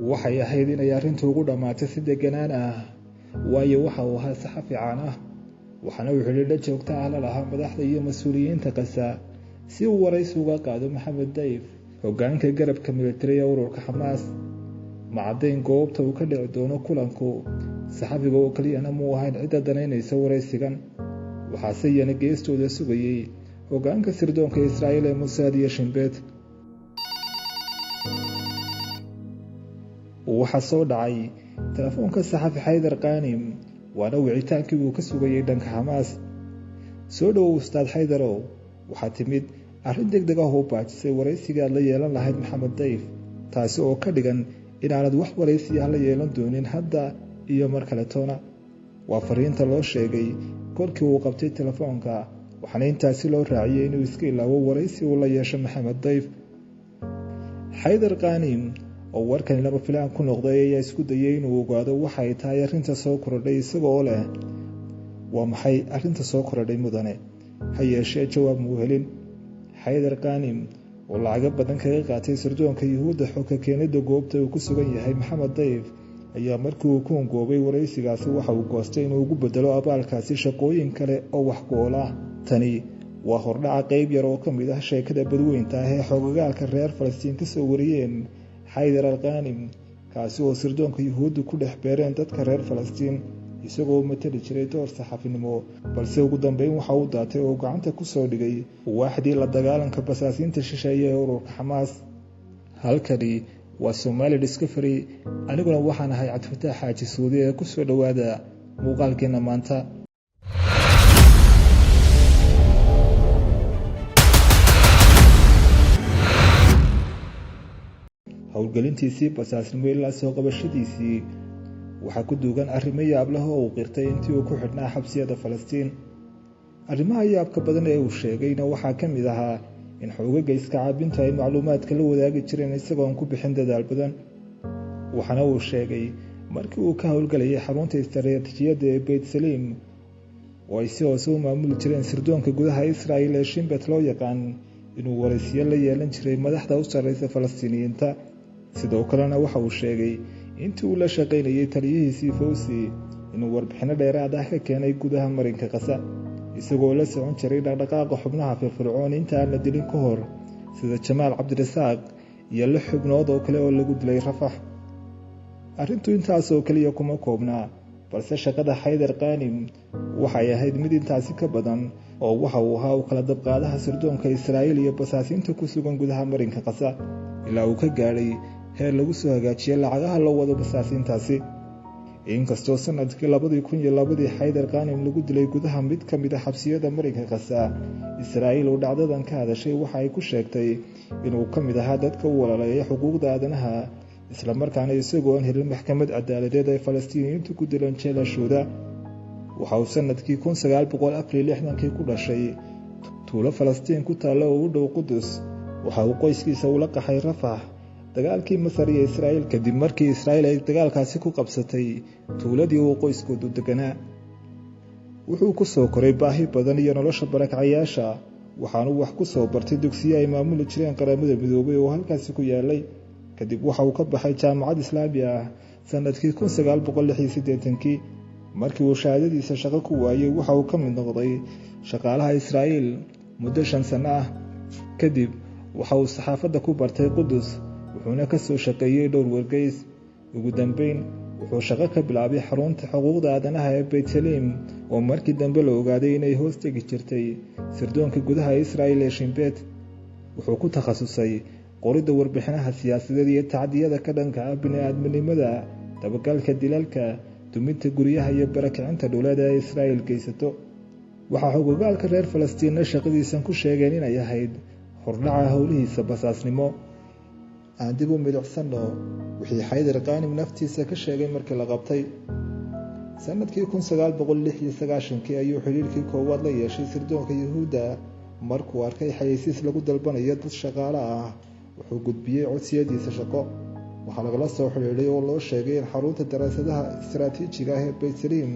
waxay ahayd inay arrintu ugu dhammaatay si deganaan ah, waayo waxa uu ahaa saxafi caan ah, waxaana uu xidhiidho joogto ah la lahaa madaxda iyo mas-uuliyiinta Gaza si uu waraysi uga qaado Maxamed Dayf, hoggaanka garabka militariga ururka Xamaas. Ma caddayn goobta uu ka dhici doono kulanku, saxafiga oo keliyana muu ahayn cidda danaynaysa waraysigan, waxaase iyana geestooda sugayey hoggaanka sirdoonka Israa'iil ee Mossad iyo Shin Bet. waxaa soo dhacay telefoonka saxafi Xaydar Qaanim, waana wicitaankii uu ka sugayey dhanka Xamaas. soo dhowow Ustaad Xaydarow, waxaa timid arrin degdeg ah oo baajisay waraysiga aad la yeelan lahayd Maxamed Dayf, taasi oo ka dhigan inaanad wax waraysi ah la yeelan doonin hadda iyo mar kale toona. waa fariinta loo sheegay kolkii uu qabtay telefoonka, waxaana intaasi loo raaciyey inuu iska ilaawo waraysi uu la yeesho Maxamed Dayf. Xaydar Qaanim oo warkani laba filaan ku noqday ayaa isku dayay inuu ogaado waxa ay tahay arrinta soo korodhay, isagoo leh waa maxay arrinta soo korodhay mudane, ha yeeshee jawaab muu helin. Xaydar Qaanim oo lacago badan kaga qaatay sirdoonka Yuhuudda xogka keenida goobta uu ku sugan yahay Maxamed Dayf ayaa markii uu ku hongoobay waraysigaasi waxa uu goostay inuu ugu bedelo abaalkaasi shaqooyin kale oo wax ku ool ah. tani waa hordhaca qayb yar oo ka mid ah sheekada badweynta ah ee xoogagaalka reer Falastiin ka soo wariyeen Xaydar Qaanim, kaasi oo sirdoonka Yuhuudda ku dhex beereen dadka reer Falastiin isagoo matali jiray door saxafinimo, balse ugu dambeyn waxa uu daatay oo gacanta ku soo dhigay waaxdii la dagaalanka basaasiinta shisheeye ee ururka Xamaas. halkani waa Somali Discovery, aniguna waxaan ahay Cabdifataax Xaaji Suudi ee ku soo dhawaada muuqaalkeena maanta. howlgelintiisii basaasnimo ilaa soo qabashadiisii waxaa ku duugan arrimo yaab leh oo uu qirtay intii uu ku xidhnaa xabsiyada Falastiin. arrimaha yaabka badan ee uu sheegayna waxaa ka mid ahaa in xoogagga iska caabinta ay macluumaadka la wadaagi jireen isagoon ku bixin dadaal badan. waxaana uu sheegay markii uu ka howlgalayay xarunta istaraatiijiyadda ee Beit Salim oo ay si hoose u maamuli jireen sirdoonka gudaha Israa'iil ee Shin Bet loo yaqaan, inuu waraysiyo la yeelan jiray madaxda u sarreysa Falastiiniyiinta. sidoo kalena waxa uu sheegay intii uu la shaqaynayay taliyihiisii Fawzi inuu warbixino dheeraad ah ka keenay gudaha marinka Gaza, isagoo la socon jiray dhaqdhaqaaqa xubnaha firfircoon inta aan la dilin ka hor, sida Jamaal Cabdirasaaq iyo 6 xubnood oo kale oo lagu dilay Rafax. arrintu intaas oo kaliya kuma koobnaa, balse shaqada Xaydar Qaanim waxay ahayd mid intaasi ka badan, oo waxa uu ahaa u kala dabqaadaha sirdoonka Israa'iil iyo basaasiinta ku sugan gudaha marinka Gaza, ilaa uu ka gaadhay heer lagu soo hagaajiyay lacagaha loo wado basaasiintaasi. inkastoo sanadkii 2002 Xaydar Qaanim lagu dilay gudaha mid ka mid ah xabsiyada marinka Gaza, Israa'iil oo dhacdadan ka hadashay waxa ay ku sheegtay inuu ka mid ahaa dadka u walaaleeya xuquuqda aadanaha, isla markaana isagoo aan helin maxkamad cadaaladeed ay Falastiiniyiintu ku dileen jeelashooda. waxa uu sanadkii 1964 ku dhashay tuulo Falastiin ku taalla oo u dhow Qudus. waxa uu qoyskiisa ula qaxay Rafax dagaalkii Masar iyo Israa'iil kadib markii Israa'iil ay dagaalkaasi ku qabsatay tuuladii uu qoyskoodu deganaa. wuxuu ku soo koray baahi badan iyo nolosha barakacayaasha, waxaanu wax ku soo bartay dugsiyo ay maamuli jireen qaramada midoobay oo halkaasi ku yaalay. kadib waxa uu ka baxay jaamacad Islaami ah sanadkii 1986. markii uu shahaadadiisa shaqo ku waayay waxa uu ka mid noqday shaqaalaha Israa'iil muddo 5 sano ah. kadib waxa uu saxaafadda ku bartay Qudus, wuxuuna ka soo shaqeeyay dhowr wargeys. ugu dambeyn wuxuu shaqo ka bilaabay xarunta xuquuqda aadanaha ee Beit Salim, oo markii dambe la ogaaday inay hoos tegi jirtay sirdoonka gudaha Israa'iil ee Shin Bet. wuxuu ku takhasusay qoridda warbixinaha siyaasadeed iyo tacdiyada ka dhanka ah bini'aadminimada, dabagalka dilalka, duminta guryaha iyo barakicinta dowladda ee Israa'iil geysato. waxaa xoogagaalka reer Falastiinna shaqadiisan ku sheegeen inay ahayd hordhaca howlihiisa basaasnimo. aan dib u milicsano wixii Xaydar Qaanim naftiisa ka sheegay markii la qabtay. sanadkii 1996 ayuu xiriirkii koowaad la yeeshay sirdoonka Yuhuudda. markuu arkay xayeysiis lagu dalbanayo dad shaqaale ah, wuxuu gudbiyey codsiyadiisa shaqo. waxaa lagala soo xiriiray oo loo sheegay in xarunta daraasadaha istaraatiijiga ah ee Beit Salim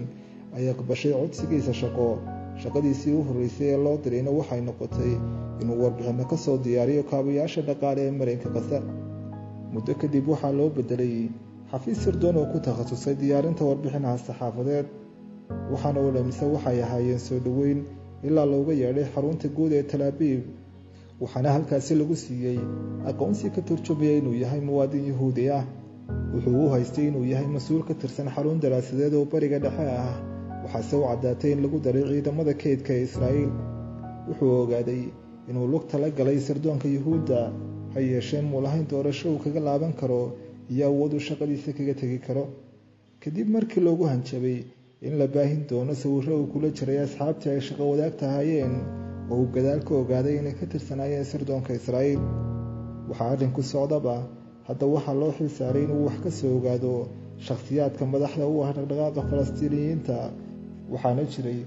ay aqbashay codsigiisa shaqo. shaqadiisii u horreysay ee loo dirayna waxay noqotay inuu warbixino ka soo diyaariyo kaabayaasha dhaqaale ee marinka Gaza. muddo kadib waxaa loo bedelay xafiis sirdoon oo ku takhasusay diyaarinta warbixinaha saxaafadeed, waxaana oo dhamise waxay ahaayeen soo dhoweyn ilaa looga yeedhay xarunta guud ee Tel Aviv, waxaana halkaasi lagu siiyey aqoonsi ka turjumaya inuu yahay muwaadin Yahuudi ah. wuxuu u haystay inuu yahay mas-uul ka tirsan xarun daraasadeed oo bariga dhexe ah, waxaase u caddaatay in lagu daray ciidamada kaydka ee Israa'iil. wuxuu ogaaday inuu lugta la galay sirdoonka Yahuudda, ha yeeshee muu lahayn doorasho uu kaga laaban karo iyo awood uu shaqadiisa kaga tegi karo. kadib markii loogu hanjabay in la baahin doono sawirro uu kula jiray asxaabtii ay shaqo wadaagta hayeen oo uu gadaal ka ogaaday inay ka tirsanaayeen sirdoonka Israa'iil. waxaa arrinku socdaba hadda waxaa loo xil saaray inuu wax ka soo ogaado shakhsiyaadka madaxda u ah dhaqdhaqaaqa Falastiiniyiinta, waxaana jiray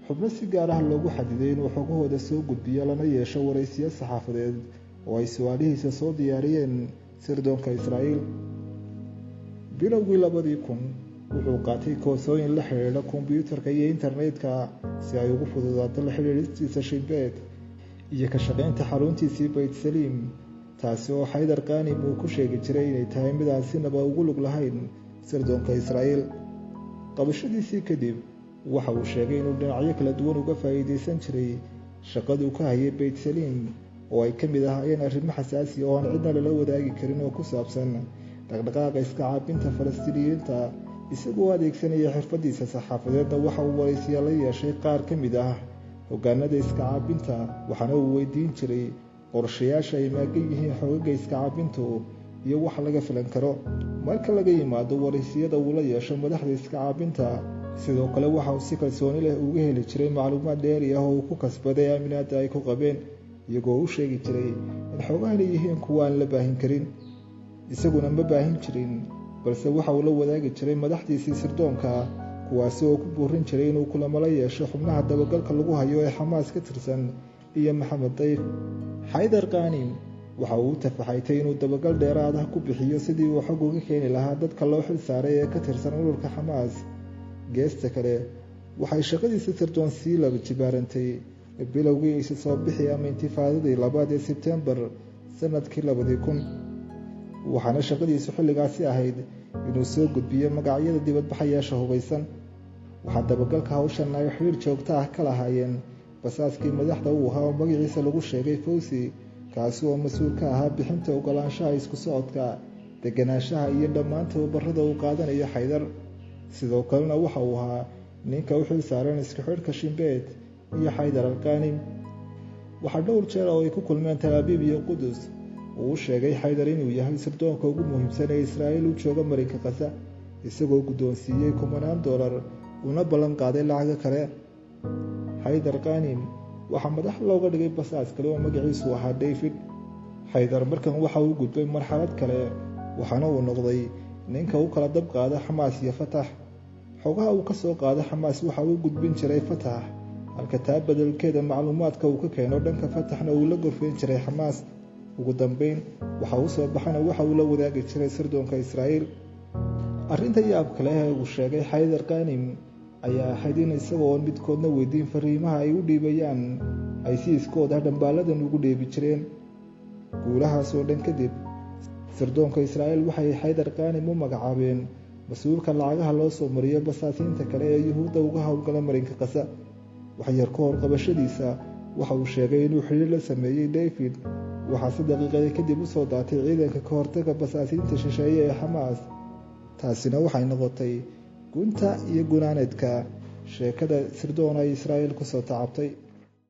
xubno si gaar ah loogu xadiday inuu xogahooda soo gudbiyo lana yeesho waraysiyo saxaafadeed oo ay su-aalihiisa soo diyaariyeen sirdoonka Israa'iil. bilowgii 2000 wuxuu qaatay koorsooyin la xidhiidha kombiyuutarka iyo internetka si ay ugu fududaato la xidhiidhistiisa Shin Bet iyo ka shaqaynta xaruntiisii Beit Salim, taasi oo Haydar Qanim uu ku sheegi jiray inay tahay mid aan sinaba ugu lug lahayn sirdoonka Israa'iil. qabashadiisii kadib waxa uu sheegay inuu dhinacyo kala duwan uga faa'iidaysan jiray shaqaduu ka hayay Beit Salim, oo ay ka mid ahaayeen arrimo xasaasi oo aan cidna lala wadaagi karin oo ku saabsan dhaqdhaqaaqa iska caabinta Falastiiniyiinta. isagoo adeegsanaya xirfadiisa saxaafadeedna waxa uu waraysiya la yeeshay qaar ka mid ah hoggaanada iska caabinta, waxaana uu weydiin jiray qorshayaasha ay maagan yihiin xoogagga iska caabintu iyo wax laga filan karo. marka laga yimaado waraysiyada uu la yeesho madaxda iska caabinta, sidoo kale waxa uu si kalsooni leh uga heli jiray macluumaad dheeri ah oo uu ku kasbaday aaminaadda ay ku qabeen, iyagoo u sheegi jiray in xoogahani yihiin kuwa aan la baahin karin. isaguna ma baahin jirin, balse waxa uu la wadaagi jiray madaxdiisii sirdoonka, kuwaasi oo ku buurin jiray inuu kulamo la yeesho xubnaha dabagalka lagu hayo ee Xamaas ka tirsan iyo Maxamed Dayf. Haydar Qanim waxa uu tafaxaytay inuu dabagal dheeraad ah ku bixiyo sidii uu xog uga keeni lahaa dadka loo xil saaray ee ka tirsan ururka Xamaas. geesta kale waxay shaqadiisa sirdoon sii laba jibaarantay bilowgii isu soo bixi ama intifaadadii 2 Sebtembar sanadkii 2000, waxaana shaqadiisu xilligaasi ahayd inuu soo gudbiyo magacyada dibadbaxayaasha hubaysan. waxaa dabagalka hawshan ay xiriir joogto ah ka lahaayeen basaaskii madaxda uu ahaa oo magaciisa lagu sheegay Fawzi, kaasi oo mas-uul ka ahaa bixinta ogolaanshaha isku socodka, deganaanshaha iyo dhammaan tababarada uu qaadanayo Haydar. sidoo kalena waxa uu ahaa ninka u xil saaran isku xidhka Shin Bet iyo Haydar Qanim. waxaa dhowr jeer oo ay ku kulmeen Tel Aviv iyo Qudus uu sheegay Haydar inuu yahay sirdoonka ugu muhiimsan ee Israa'iil u jooga marinka Gaza, isagoo guddoonsiiyey $10,000 una ballan qaaday lacago kale. Haydar Qanim waxaa madax looga dhigay basaas kale oo magaciisu ahaa David. Haydar markan waxa uu gudbay marxalad kale, waxaana uu noqday ninka u kala dab qaada Xamaas iyo Fatah. xogaha uu ka soo qaada Xamaas waxa uu gudbin jiray Fatah, halka taa beddelkeeda macluumaadka uu ka keeno dhanka Fatahna uu la gorfayn jiray Xamaas. ugu dambeyn waxa uu soo baxana waxa uu la wadaagi jiray sirdoonka Israa'iil. arrinta yaab kale ee uu sheegay Haydar Qanim ayaa ahayd in isagoo midkoodna weydiin fariimaha ay u dhiibayaan ay si iskooda dhambaaladan ugu dheebi jireen. guulahaas oo dhan kadib, sirdoonka Israa'iil waxay Haydar Qanim u magacaabeen mas-uulka lacagaha loo soo mariyo basaasiinta kale ee Yuhuudda uga howlgala marinka Gaza. wax yar ka hor qabashadiisa waxa uu sheegay inuu xiriir la sameeyey David, waxaase daqiiqada kadib u soo daatay ciidanka ka hortagga basaasiinta shisheeye ee Xamaas. taasina waxay noqotay gunta iyo gunaanadka sheekada sirdoon ay Israa'iil ku soo tacabtay.